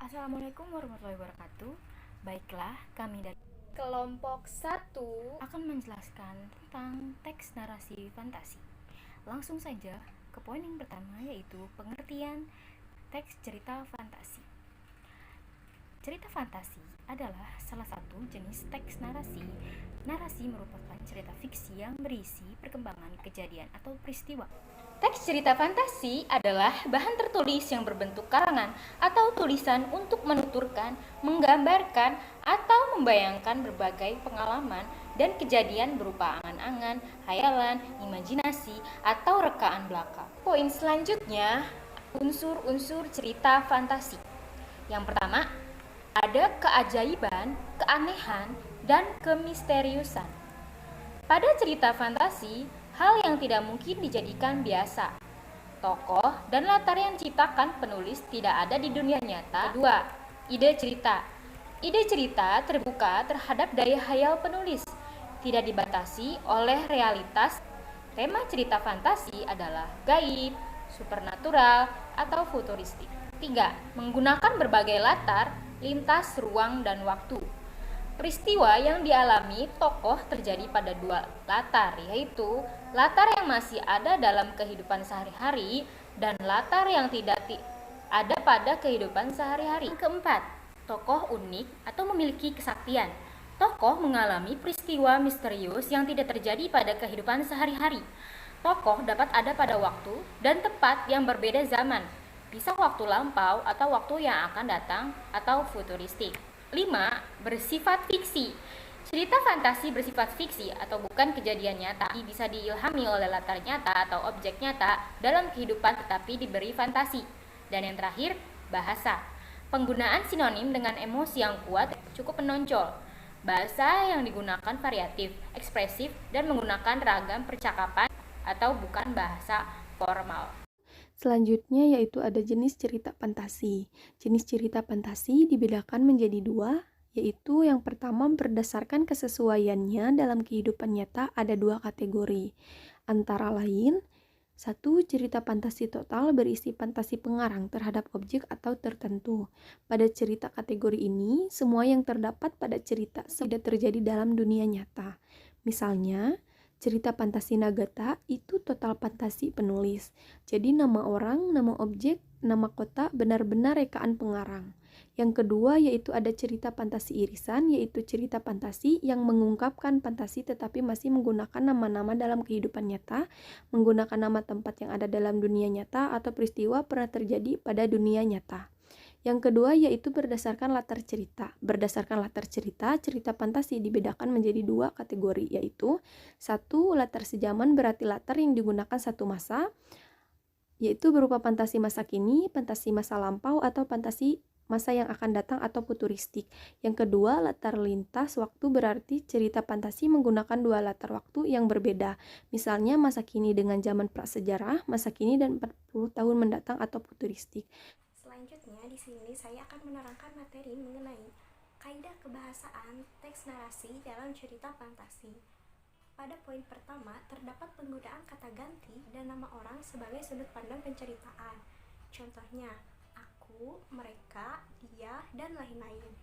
Assalamualaikum warahmatullahi wabarakatuh. Baiklah, kami dari kelompok 1 akan menjelaskan tentang teks narasi fantasi. Langsung saja ke poin yang pertama, yaitu pengertian teks cerita fantasi. Cerita fantasi adalah salah satu jenis teks narasi. Narasi merupakan cerita fiksi yang berisi perkembangan kejadian atau peristiwa. Teks cerita fantasi adalah bahan tertulis yang berbentuk karangan atau tulisan untuk menuturkan, menggambarkan, atau membayangkan berbagai pengalaman dan kejadian berupa angan-angan, hayalan, imajinasi, atau rekaan belaka. Poin selanjutnya, unsur-unsur cerita fantasi. Yang pertama, ada keajaiban, keanehan, dan kemisteriusan. Pada cerita fantasi, hal yang tidak mungkin dijadikan biasa. Tokoh dan latar yang diciptakan penulis tidak ada di dunia nyata. Kedua, ide cerita. Ide cerita terbuka terhadap daya hayal penulis, tidak dibatasi oleh realitas. Tema cerita fantasi adalah gaib, supernatural, atau futuristik. 3. Menggunakan berbagai latar, lintas ruang dan waktu. Peristiwa yang dialami tokoh terjadi pada dua latar, yaitu latar yang masih ada dalam kehidupan sehari-hari dan latar yang tidak ada pada kehidupan sehari-hari. Yang keempat, tokoh unik atau memiliki kesaktian. Tokoh mengalami peristiwa misterius yang tidak terjadi pada kehidupan sehari-hari. Tokoh dapat ada pada waktu dan tempat yang berbeda zaman, bisa waktu lampau atau waktu yang akan datang atau futuristik. 5. Bersifat fiksi. Cerita fantasi bersifat fiksi atau bukan kejadian nyata, bisa diilhami oleh latar nyata atau objek nyata dalam kehidupan tetapi diberi fantasi. Dan yang terakhir, bahasa. Penggunaan sinonim dengan emosi yang kuat cukup menonjol. Bahasa yang digunakan variatif, ekspresif, dan menggunakan ragam percakapan atau bukan bahasa formal. Selanjutnya yaitu ada jenis cerita fantasi. Jenis cerita fantasi dibedakan menjadi dua, yaitu yang pertama berdasarkan kesesuaiannya dalam kehidupan nyata ada dua kategori. Antara lain, 1. Cerita fantasi total berisi fantasi pengarang terhadap objek atau tertentu. Pada cerita kategori ini, semua yang terdapat pada cerita sudah terjadi dalam dunia nyata. Misalnya, cerita fantasi Nagata itu total fantasi penulis. Jadi nama orang, nama objek, nama kota benar-benar rekaan pengarang. Yang kedua yaitu ada cerita fantasi irisan, yaitu cerita fantasi yang mengungkapkan fantasi tetapi masih menggunakan nama-nama dalam kehidupan nyata, menggunakan nama tempat yang ada dalam dunia nyata atau peristiwa pernah terjadi pada dunia nyata. Yang kedua yaitu berdasarkan latar cerita. Berdasarkan latar cerita, cerita fantasi dibedakan menjadi dua kategori, yaitu 1. Latar sejaman berarti latar yang digunakan satu masa, yaitu berupa fantasi masa kini, fantasi masa lampau, atau fantasi masa yang akan datang atau futuristik. Yang kedua, latar lintas waktu berarti cerita fantasi menggunakan dua latar waktu yang berbeda. Misalnya masa kini dengan zaman prasejarah, masa kini dan 40 tahun mendatang atau futuristik. Selanjutnya, di sini saya akan menerangkan materi mengenai kaidah kebahasaan teks narasi dalam cerita fantasi. Pada poin pertama, terdapat penggunaan kata ganti dan nama orang sebagai sudut pandang penceritaan. Contohnya, aku, mereka, dia, dan lain-lain.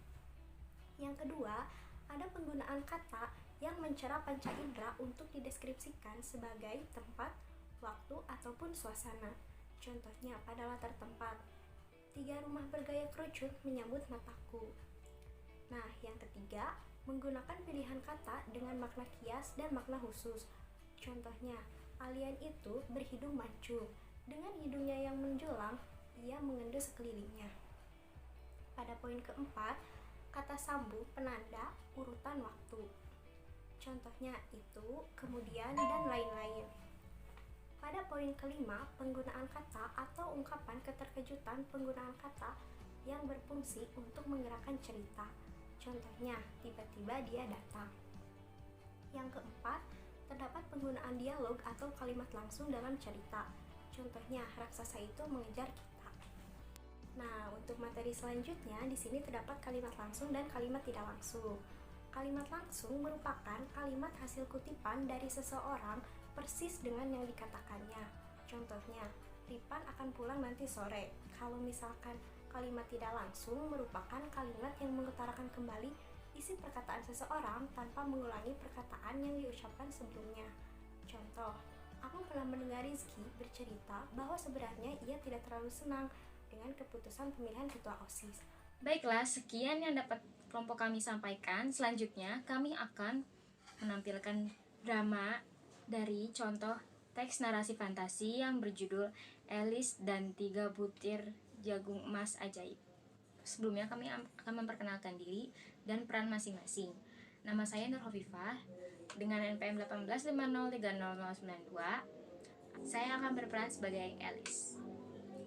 Yang kedua, ada penggunaan kata yang mencera panca indera untuk dideskripsikan sebagai tempat, waktu, ataupun suasana. Contohnya, pada latar tempat, 3 rumah bergaya kerucut menyambut mataku. Nah, yang ketiga, menggunakan pilihan kata dengan makna kias dan makna khusus. Contohnya, alien itu berhidung mancung. Dengan hidungnya yang menjulang, ia mengendus sekelilingnya. Pada poin keempat, kata sambung penanda urutan waktu. Contohnya itu, kemudian, dan lain-lain. Pada poin kelima, penggunaan kata atau ungkapan keterkejutan penggunaan kata yang berfungsi untuk menggerakkan cerita. Contohnya, tiba-tiba dia datang. Yang keempat, terdapat penggunaan dialog atau kalimat langsung dalam cerita. Contohnya, raksasa itu mengejar kita. Nah, untuk materi selanjutnya, di sini terdapat kalimat langsung dan kalimat tidak langsung. Kalimat langsung merupakan kalimat hasil kutipan dari seseorang persis dengan yang dikatakannya. Contohnya, Ripan akan pulang nanti sore. Kalau misalkan Kalimat tidak langsung merupakan kalimat yang mengutarakan kembali isi perkataan seseorang tanpa mengulangi perkataan yang diucapkan sebelumnya. Contoh, aku pernah mendengar Rizky bercerita bahwa sebenarnya ia tidak terlalu senang dengan keputusan pemilihan ketua OSIS. Baiklah, sekian yang dapat kelompok kami sampaikan. Selanjutnya, kami akan menampilkan drama dari contoh teks narasi fantasi yang berjudul Alice dan 3 butir jagung emas ajaib. Sebelumnya kami akan memperkenalkan diri dan peran masing-masing. Nama saya Nur Hovifah dengan NPM 1850300092. Saya akan berperan sebagai Alice.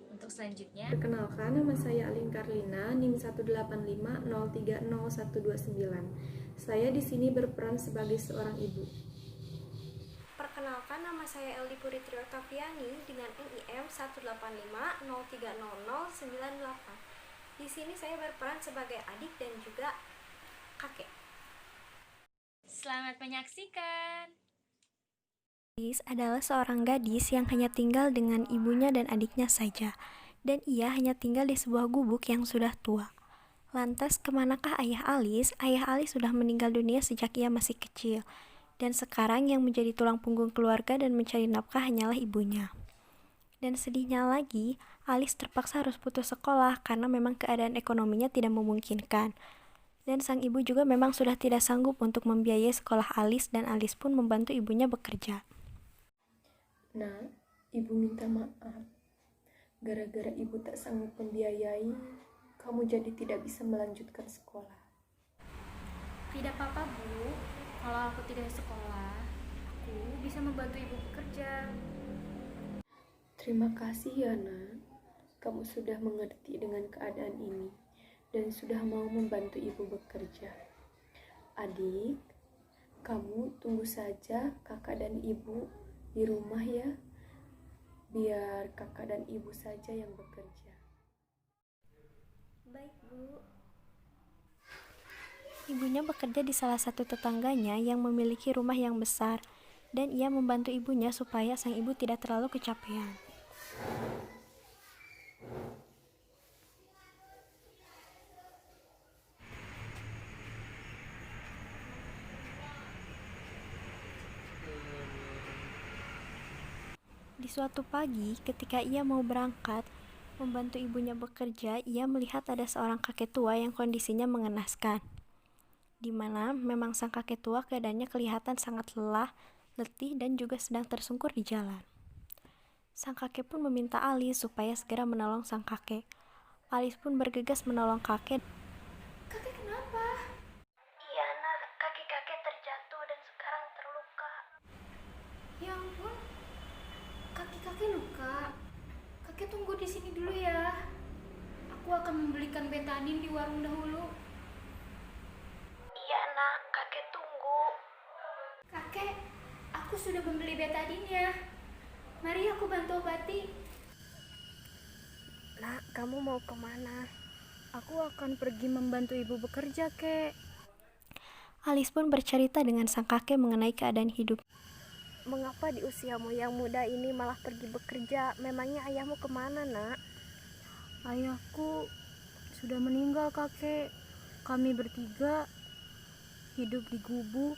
Untuk selanjutnya, Perkenalkan, nama saya Alin Karlina, NIM 185030129. Saya di sini berperan sebagai seorang ibu. Perkenalkan, nama saya Eldi Puritri Oktaviani dengan NIM 185030098. Di sini saya berperan sebagai adik dan juga kakek. selamat menyaksikan. Alice adalah seorang gadis yang hanya tinggal dengan ibunya dan adiknya saja, dan ia hanya tinggal di sebuah gubuk yang sudah tua. Lantas, kemanakah ayah Alice? Ayah Alice sudah meninggal dunia sejak ia masih kecil, dan sekarang yang menjadi tulang punggung keluarga dan mencari nafkah hanyalah ibunya. Dan sedihnya lagi, Alice terpaksa harus putus sekolah karena memang keadaan ekonominya tidak memungkinkan. Dan sang ibu juga memang sudah tidak sanggup untuk membiayai sekolah Alice, dan Alice pun membantu ibunya bekerja. Nah, ibu minta maaf. Gara-gara ibu tak sanggup membiayai, kamu jadi tidak bisa melanjutkan sekolah. Tidak apa-apa, Bu. Kalau aku tidak sekolah, aku bisa membantu ibu bekerja. Terima kasih ya, Nak. Kamu sudah mengerti dengan keadaan ini dan sudah mau membantu ibu bekerja. Adik, kamu tunggu saja kakak dan ibu di rumah ya. Biar kakak dan ibu saja yang bekerja. Baik, Bu. Ibunya bekerja di salah satu tetangganya yang memiliki rumah yang besar, dan ia membantu ibunya supaya sang ibu tidak terlalu kecapean. Di suatu pagi, ketika ia mau berangkat membantu ibunya bekerja, ia melihat ada seorang kakek tua yang kondisinya mengenaskan, di mana memang sang kakek tua keadaannya kelihatan sangat lelah, letih, dan juga sedang tersungkur di jalan. Sang kakek pun meminta Alice supaya segera menolong sang kakek. Alice pun bergegas menolong kakek. Kakek kenapa? Iya, Nak. Kakek-kakek terjatuh dan sekarang terluka. Ya ampun, kakek-kakek luka. Kakek tunggu di sini dulu ya. Aku akan membelikan betadin di warung dahulu. Iya, Nak. Kakek tunggu. Kakek, aku sudah membeli betadinnya. Mari aku bantu obati. Nak, kamu mau kemana? Aku akan pergi membantu ibu bekerja, Kek. Alice pun bercerita dengan sang kakek mengenai keadaan hidup. Mengapa di usiamu yang muda ini malah pergi bekerja? Memangnya ayahmu kemana, Nak? Ayahku sudah meninggal, Kakek. Kami bertiga hidup di gubuk.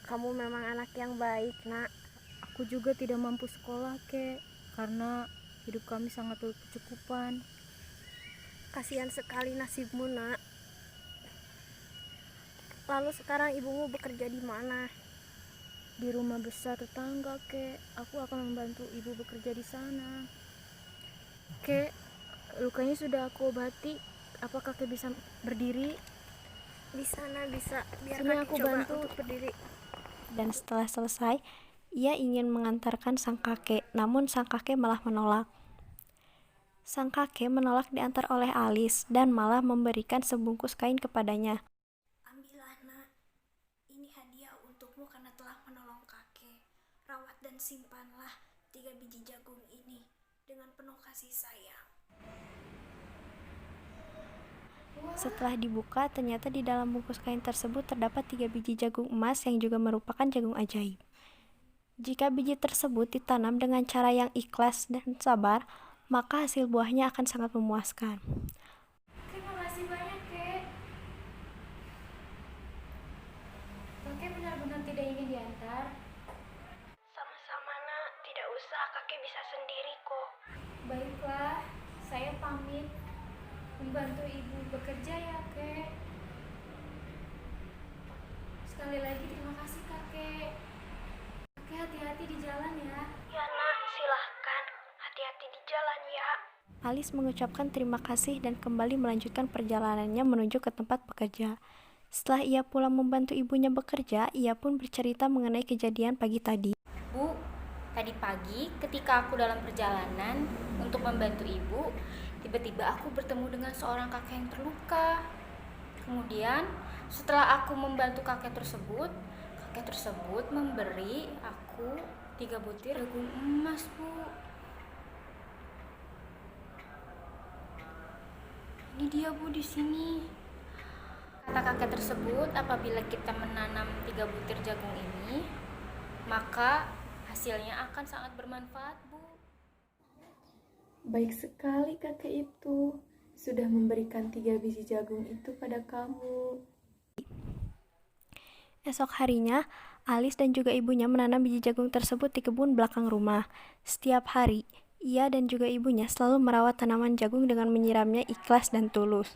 Kamu memang anak yang baik, Nak. Aku juga tidak mampu sekolah, Kek, karena hidup kami sangat berkecukupan. Kasihan sekali nasibmu, Nak. Lalu sekarang ibumu bekerja di mana? Di rumah besar tetangga, Kek. Aku akan membantu ibu bekerja di sana. Kek, lukanya sudah aku obati. Apa kakek bisa berdiri? Bisa, Nak, bisa. Biar Sini kakek aku coba bantu. untuk berdiri. Dan setelah selesai, ia ingin mengantarkan sang kakek, namun sang kakek malah menolak. Sang kakek menolak diantar oleh Alice dan malah memberikan sebungkus kain kepadanya. Ambillah, Nak. Ini hadiah untukmu karena telah menolong kakek. Rawat dan simpanlah 3 biji jagung ini dengan penuh kasih sayang. Setelah dibuka, ternyata di dalam bungkus kain tersebut terdapat 3 biji jagung emas yang juga merupakan jagung ajaib. Jika biji tersebut ditanam dengan cara yang ikhlas dan sabar, maka hasil buahnya akan sangat memuaskan. Terima kasih banyak, Kek. Kakek benar-benar tidak ingin diantar. Sama-sama nak, tidak usah, kakek bisa sendiri kok. Baiklah, saya pamit membantu ibu bekerja ya, Kek. Sekali lagi terima kasih, Kakek. Kakek hati-hati di jalan ya. Ya nak, silahkan, hati-hati di jalan ya. Alis mengucapkan terima kasih dan kembali melanjutkan perjalanannya menuju ke tempat bekerja. Setelah ia pulang membantu ibunya bekerja, ia pun bercerita mengenai kejadian pagi tadi. Bu, tadi pagi ketika aku dalam perjalanan untuk membantu ibu, tiba-tiba aku bertemu dengan seorang kakek yang terluka. Kemudian, setelah aku membantu kakek tersebut memberi aku 3 butir jagung emas, Bu. Ini dia, Bu, di sini. Kata kakek tersebut, apabila kita menanam 3 butir jagung ini, maka hasilnya akan sangat bermanfaat, Bu. Baik sekali kakek itu. Sudah memberikan 3 biji jagung itu pada kamu. Esok harinya, Alis dan juga ibunya menanam biji jagung tersebut di kebun belakang rumah. Setiap hari, ia dan juga ibunya selalu merawat tanaman jagung dengan menyiramnya ikhlas dan tulus.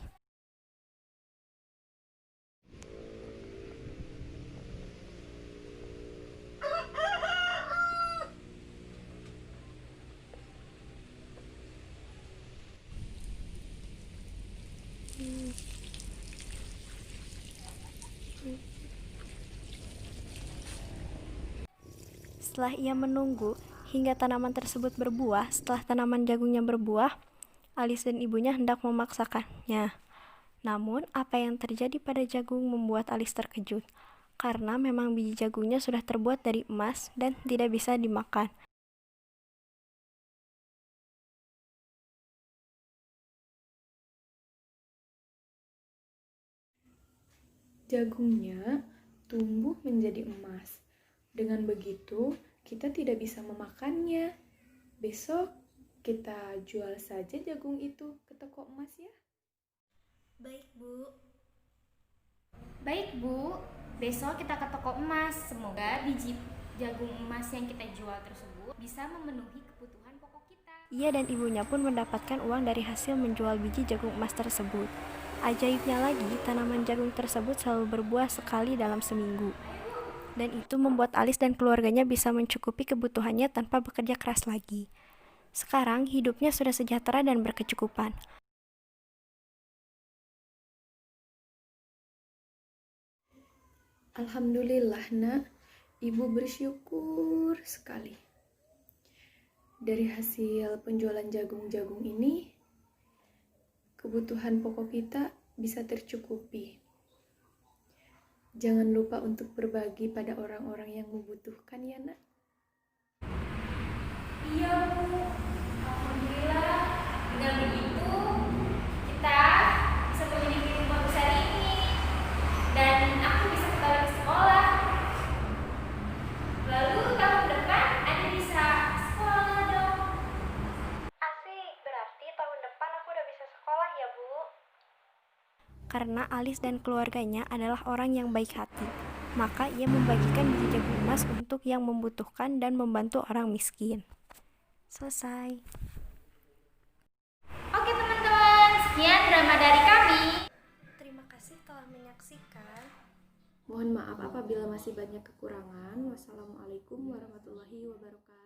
Setelah ia menunggu hingga tanaman tersebut berbuah, setelah tanaman jagungnya berbuah, Alis dan ibunya hendak memaksakannya. Namun, apa yang terjadi pada jagung membuat Alis terkejut, karena memang biji jagungnya sudah terbuat dari emas dan tidak bisa dimakan. Jagungnya tumbuh menjadi emas. Dengan begitu, kita tidak bisa memakannya. Besok kita jual saja jagung itu ke toko emas ya. Baik, Bu. Baik, Bu. Besok kita ke toko emas. Semoga biji jagung emas yang kita jual tersebut bisa memenuhi kebutuhan pokok kita. Ia dan ibunya pun mendapatkan uang dari hasil menjual biji jagung emas tersebut. Ajaibnya lagi, tanaman jagung tersebut selalu berbuah sekali dalam seminggu. Dan itu membuat Alis dan keluarganya bisa mencukupi kebutuhannya tanpa bekerja keras lagi. Sekarang hidupnya sudah sejahtera dan berkecukupan. Alhamdulillah nak, ibu bersyukur sekali. Dari hasil penjualan jagung-jagung ini, kebutuhan pokok kita bisa tercukupi. Jangan lupa untuk berbagi pada orang-orang yang membutuhkan ya nak. Iya, Bu. Alhamdulillah. Dengan begitu, kita bisa memiliki rumah besar ini. Dan aku bisa kembali ke sekolah. Lalu tahun depan Anda bisa sekolah dong. Asik, berarti tahun depan aku udah bisa sekolah ya, Bu? Karena Alis dan keluarganya adalah orang yang baik hati, maka ia membagikan biji jagung emas untuk yang membutuhkan dan membantu orang miskin. Selesai. Oke teman-teman, sekian drama dari kami. Terima kasih telah menyaksikan. Mohon maaf apabila masih banyak kekurangan. Wassalamualaikum warahmatullahi wabarakatuh.